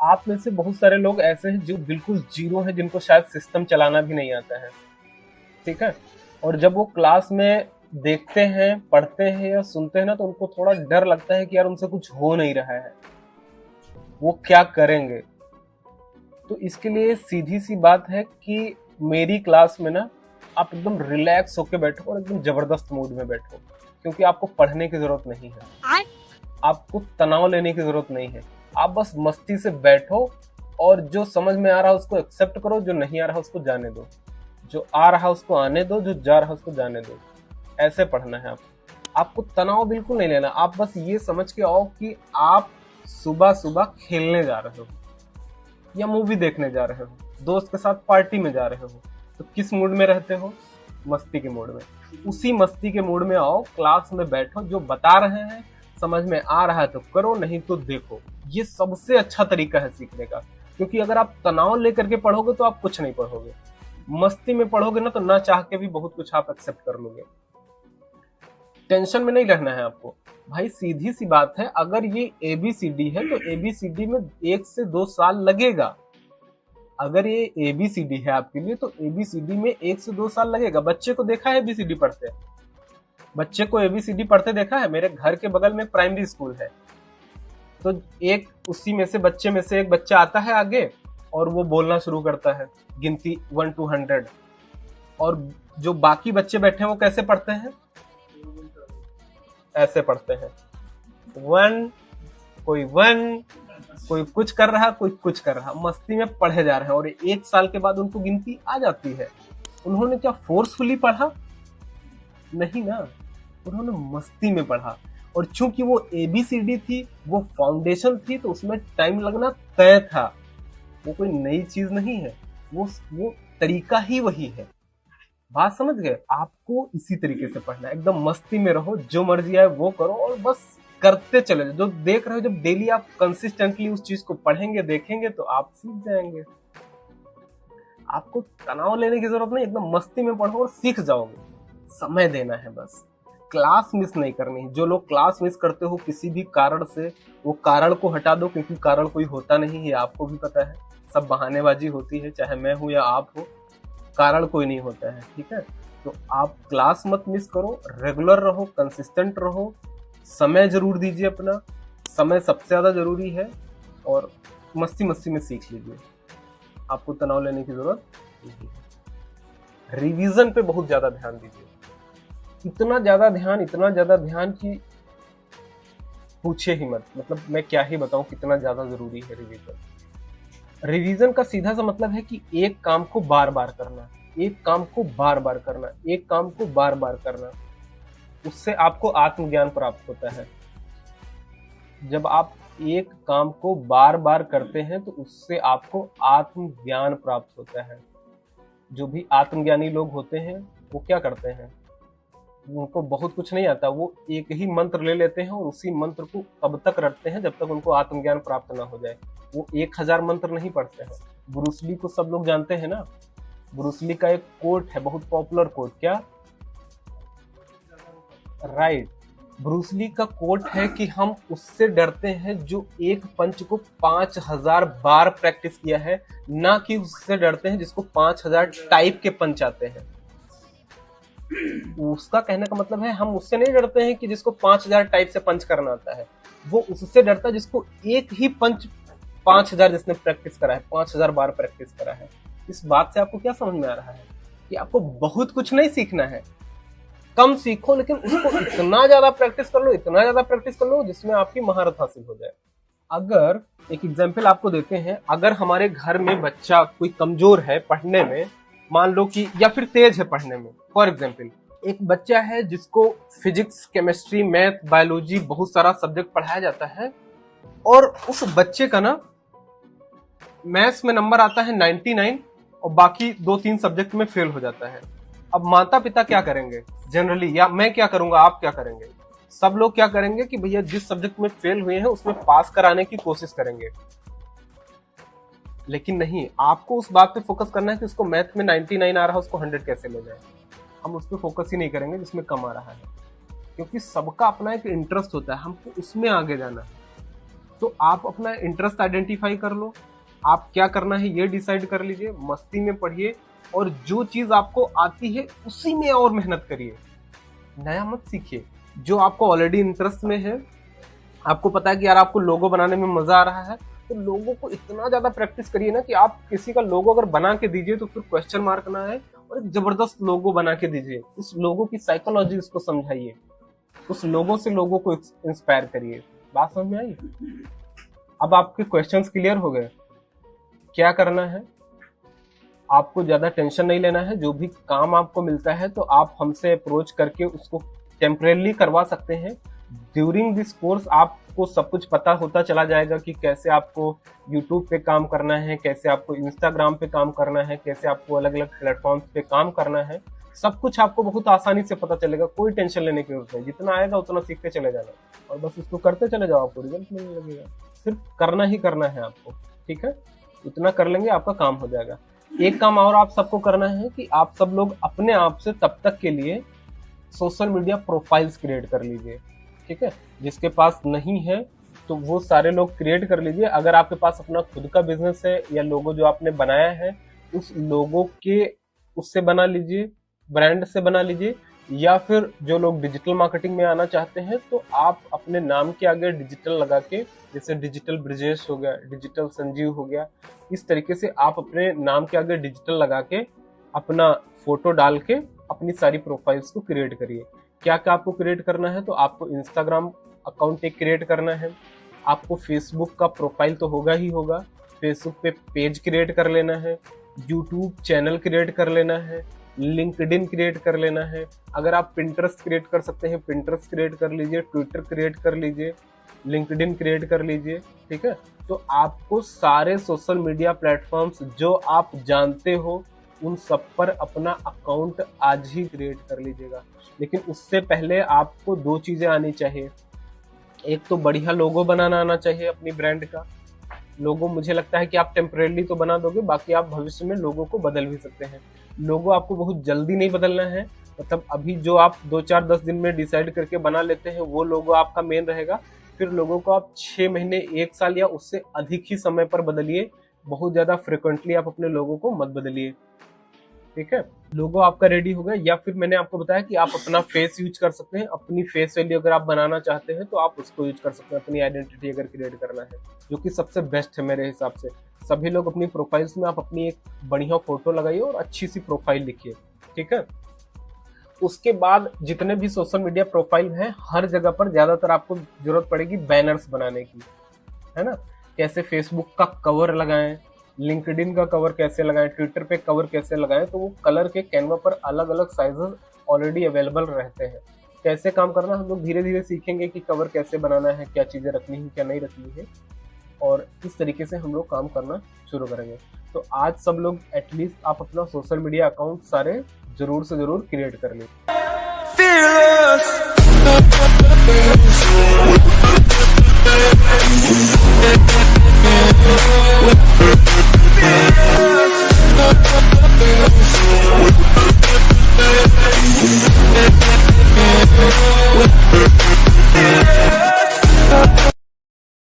आप में से बहुत सारे लोग ऐसे हैं जो बिल्कुल जीरो हैं, जिनको शायद सिस्टम चलाना भी नहीं आता है, ठीक है। और जब वो क्लास में देखते हैं, पढ़ते हैं या सुनते हैं ना, तो उनको थोड़ा डर लगता है कि यार उनसे कुछ हो नहीं रहा है, वो क्या करेंगे। तो इसके लिए सीधी सी बात है कि मेरी क्लास में ना आप एकदम रिलैक्स होके बैठो और एकदम जबरदस्त मूड में बैठो, क्योंकि आपको पढ़ने की जरूरत नहीं है, आपको तनाव लेने की जरूरत नहीं है। आप बस मस्ती से बैठो और जो समझ में आ रहा है उसको एक्सेप्ट करो, जो नहीं आ रहा उसको जाने दो, जो आ रहा उसको आने दो, जो जा रहा उसको जाने दो। ऐसे पढ़ना है आपको तनाव बिल्कुल नहीं लेना। आप बस ये समझ के आओ कि आप सुबह सुबह खेलने जा रहे हो या मूवी देखने जा रहे हो, दोस्त के साथ पार्टी में जा रहे हो, तो किस मूड में रहते हो? मस्ती के मूड में। उसी मस्ती के मूड में आओ, क्लास में बैठो, जो बता रहे हैं समझ में आ रहा है तो करो, नहीं तो देखो। ये सबसे अच्छा तरीका है सीखने का, क्योंकि अगर आप तनाव लेकर के पढ़ोगे तो आप कुछ नहीं पढ़ोगे। मस्ती में पढ़ोगे ना तो ना चाह के भी बहुत कुछ आप एक्सेप्ट कर लोगे। टेंशन में नहीं रहना है आपको भाई। सीधी सी बात है, अगर ये ABCD है तो ABCD में 1 से 2 साल लगेगा। अगर ये ABCD है आपके लिए तो ABCD में 1 से 2 साल लगेगा। बच्चे को देखा है ABCD पढ़ते? बच्चे को ABCD पढ़ते देखा है? मेरे घर के बगल में प्राइमरी स्कूल है, तो एक उसी में से बच्चे में से एक बच्चा आता है आगे और वो बोलना शुरू करता है गिनती 1 to 100। और जो बाकी बच्चे बैठे हैं वो कैसे पढ़ते हैं? ऐसे पढ़ते हैं, 1, कोई 1, कोई कुछ कर रहा, कोई कुछ कर रहा, मस्ती में पढ़े जा रहे हैं। और 1 साल के बाद उनको गिनती आ जाती है। उन्होंने क्या फोर्सफुली पढ़ा? नहीं ना, उन्होंने मस्ती में पढ़ा। और चूंकि वो ABCD थी, वो फाउंडेशन थी, तो उसमें टाइम लगना तय था। वो कोई नई चीज नहीं है, वो तरीका ही वही है। बात समझ गए? आपको इसी तरीके से पढ़ना है, एकदम मस्ती में रहो, जो मर्जी आए वो करो और बस करते चले। जो देख रहे हो, जब डेली आप कंसिस्टेंटली उस चीज को पढ़ेंगे, देखेंगे, तो आप सीख जाएंगे। आपको तनाव लेने की जरूरत नहीं, एकदम मस्ती में पढ़ो और सीख जाओगे। समय देना है बस, क्लास मिस नहीं करनी है। जो लोग क्लास मिस करते हो किसी भी कारण से, वो कारण को हटा दो, क्योंकि कारण कोई होता नहीं है, आपको भी पता है। सब बहानेबाजी होती है, चाहे मैं हूं या आप हो, कारण कोई नहीं होता है, ठीक है। तो आप क्लास मत मिस करो, रेगुलर रहो, कंसिस्टेंट रहो, समय जरूर दीजिए अपना। समय सबसे ज्यादा जरूरी है। और मस्ती मस्ती में सीख लीजिए, आपको तनाव लेने की जरूरत नहीं है। रिवीजन पे बहुत ज्यादा ध्यान दीजिए, इतना ज्यादा ध्यान कि पूछे ही मत। मतलब मैं क्या ही बताऊं कितना ज्यादा जरूरी है रिवीजन। रिवीजन का सीधा सा मतलब है कि एक काम को बार बार करना, एक काम को बार बार करना, एक काम को बार बार करना। उससे आपको आत्मज्ञान प्राप्त होता है। जब आप एक काम को बार बार करते हैं तो उससे आपको आत्मज्ञान प्राप्त होता है। जो भी आत्मज्ञानी लोग होते हैं वो क्या करते हैं? उनको बहुत कुछ नहीं आता, वो एक ही मंत्र ले लेते हैं और उसी मंत्र को तब तक रटते हैं जब तक उनको आत्मज्ञान प्राप्त ना हो जाए। वो 1000 मंत्र नहीं पढ़ते हैं। ब्रूस ली को सब लोग जानते हैं ना। ब्रूस ली का एक कोट है, बहुत पॉपुलर कोट। क्या? राइट। ब्रूस ली का कोट है कि हम उससे डरते हैं जो एक पंच को 5000 बार प्रैक्टिस किया है, ना कि उससे डरते हैं जिसको 5000 टाइप के पंच आते हैं। उसका कहने का मतलब है हम उससे नहीं डरते हैं कि जिसको 5000 टाइप से पंच करना आता है, वो उससे डरता है जिसको एक ही पंच 5000 जिसने प्रैक्टिस करा है, 5000 बार प्रैक्टिस करा है। इस बात से आपको क्या समझ में आ रहा है कि आपको बहुत कुछ नहीं सीखना है, कम सीखो, लेकिन उसको इतना ज्यादा प्रैक्टिस कर लो, इतना ज्यादा प्रैक्टिस कर लो जिसमें आपकी महारत हासिल हो जाए। अगर एक एग्जाम्पल आपको देते हैं, अगर हमारे घर में बच्चा कोई कमजोर है पढ़ने में, मान लो कि, या फिर तेज है पढ़ने में। फॉर एग्जाम्पल, एक बच्चा है जिसको फिजिक्स, केमिस्ट्री, मैथ, बायोलॉजी, बहुत सारा सब्जेक्ट पढ़ाया जाता है, और उस बच्चे का ना मैथ्स में नंबर आता है 99 और बाकी 2-3 सब्जेक्ट में फेल हो जाता है। अब माता पिता क्या करेंगे जनरली, या मैं क्या करूंगा, आप क्या करेंगे? सब लोग क्या करेंगे कि भैया जिस सब्जेक्ट में फेल हुए हैं उसमें पास कराने की कोशिश करेंगे। लेकिन नहीं, आपको उस बात पे फोकस करना है कि उसको मैथ में 99 आ रहा है, उसको 100 कैसे ले जाए। हम उस पर फोकस ही नहीं करेंगे जिसमें कम आ रहा है, क्योंकि सबका अपना एक इंटरेस्ट होता है, हमको उसमें आगे जाना है। तो आप अपना इंटरेस्ट आइडेंटिफाई कर लो, आप क्या करना है ये डिसाइड कर लीजिए, मस्ती में पढ़िए और जो चीज आपको आती है उसी में और मेहनत करिए, नया मत सीखिए। जो आपको ऑलरेडी इंटरेस्ट में है, आपको पता है कि यार आपको लोगो बनाने में मजा आ रहा है, तो लोगों को इतना ज्यादा प्रैक्टिस करिए ना कि आप किसी का लोगो अगर बना के दीजिए तो फिर क्वेश्चन मार्क ना है और एक जबरदस्त लोगो बना के दीजिए। उस लोगो की साइकोलॉजी उसको समझाइए, उस लोगो से लोगों को इंस्पायर करिए। बात समझ में आई? अब आपके क्वेश्चंस क्लियर हो गए। क्या करना है, आपको ज्यादा टेंशन नहीं लेना है। जो भी काम आपको मिलता है तो आप हमसे अप्रोच करके उसको टेम्परेली करवा सकते हैं। ड्यूरिंग दिस कोर्स आपको सब कुछ पता होता चला जाएगा कि कैसे आपको YouTube पे काम करना है, कैसे आपको Instagram पे काम करना है, कैसे आपको अलग अलग प्लेटफॉर्म्स पे काम करना है। सब कुछ आपको बहुत आसानी से पता चलेगा, कोई टेंशन लेने की जरूरत नहीं। जितना आएगा उतना सीखते चले जाना और बस उसको करते चले जाओ, आपको रिजल्ट मिलने लगेगा। सिर्फ करना ही करना है आपको, ठीक है? इतना कर लेंगे आपका काम हो जाएगा। एक काम और आप सबको करना है कि आप सब लोग अपने आप से तब तक के लिए सोशल मीडिया प्रोफाइल्स क्रिएट कर लीजिए, ठीक है? जिसके पास नहीं है तो वो सारे लोग क्रिएट कर लीजिए। अगर आपके पास अपना खुद का बिजनेस है या लोगो जो आपने बनाया है उस लोगो के उससे बना लीजिए, ब्रांड से बना लीजिए। या फिर जो लोग डिजिटल मार्केटिंग में आना चाहते हैं तो आप अपने नाम के आगे डिजिटल लगा के, जैसे डिजिटल ब्रिजेश हो गया, डिजिटल संजीव हो गया, इस तरीके से आप अपने नाम के आगे डिजिटल लगा के अपना फोटो डाल के अपनी सारी प्रोफाइल्स को क्रिएट करिए। क्या क्या आपको क्रिएट करना है, तो आपको इंस्टाग्राम अकाउंट एक क्रिएट करना है, आपको फेसबुक का प्रोफाइल तो होगा ही होगा, फेसबुक पे पेज क्रिएट कर लेना है, यूट्यूब चैनल क्रिएट कर लेना है, लिंक्डइन क्रिएट कर लेना है। अगर आप पिंटरेस्ट क्रिएट कर सकते हैं पिंटरेस्ट क्रिएट कर लीजिए, ट्विटर क्रिएट कर लीजिए, लिंक्डइन क्रिएट कर लीजिए, ठीक है? तो आपको सारे सोशल मीडिया प्लेटफॉर्म्स जो आप जानते हो उन सब पर अपना अकाउंट आज ही क्रिएट कर लीजिएगा। लेकिन उससे पहले आपको दो चीजें आनी चाहिए। एक तो बढ़िया लोगो बनाना आना चाहिए अपनी ब्रांड का। लोगो मुझे लगता है कि आप टेम्परेरी तो बना दोगे, बाकी आप भविष्य में लोगो को बदल भी सकते हैं। लोगो आपको बहुत जल्दी नहीं बदलना है, मतलब अभी जो आप 2-4-10 दिन में डिसाइड करके बना लेते हैं वो लोगो आपका मेन रहेगा। फिर लोगों को आप 6 महीने 1 साल या उससे अधिक ही समय पर बदलिए। बहुत ज्यादा फ्रिक्वेंटली आप अपने लोगों को मत बदलिए, ठीक है? लोगो आपका रेडी हो गया। या फिर मैंने आपको बताया कि आप अपना फेस यूज कर सकते हैं, अपनी फेस वैल्यू अगर आप बनाना चाहते हैं तो आप उसको यूज कर सकते हैं, अपनी आइडेंटिटी अगर क्रिएट करना है, जो कि सबसे बेस्ट है मेरे हिसाब से। सभी लोग अपनी प्रोफाइल्स में आप अपनी एक बढ़िया फोटो लगाइए और अच्छी सी प्रोफाइल लिखिए, ठीक है? उसके बाद जितने भी सोशल मीडिया प्रोफाइल हैं, हर जगह पर ज्यादातर आपको जरूरत पड़ेगी बैनर्स बनाने की, है ना? कैसे फेसबुक का कवर लगाएं, लिंक्डइन का कवर कैसे लगाएं, ट्विटर पे कवर कैसे लगाएं, तो वो कलर के कैनवा पर अलग अलग साइजेस ऑलरेडी अवेलेबल रहते हैं। कैसे काम करना हम लोग धीरे धीरे सीखेंगे कि कवर कैसे बनाना है, क्या चीजें रखनी है, क्या नहीं रखनी है, और इस तरीके से हम लोग काम करना शुरू करेंगे। तो आज सब लोग एटलीस्ट आप अपना सोशल मीडिया अकाउंट सारे जरूर से जरूर क्रिएट कर लें।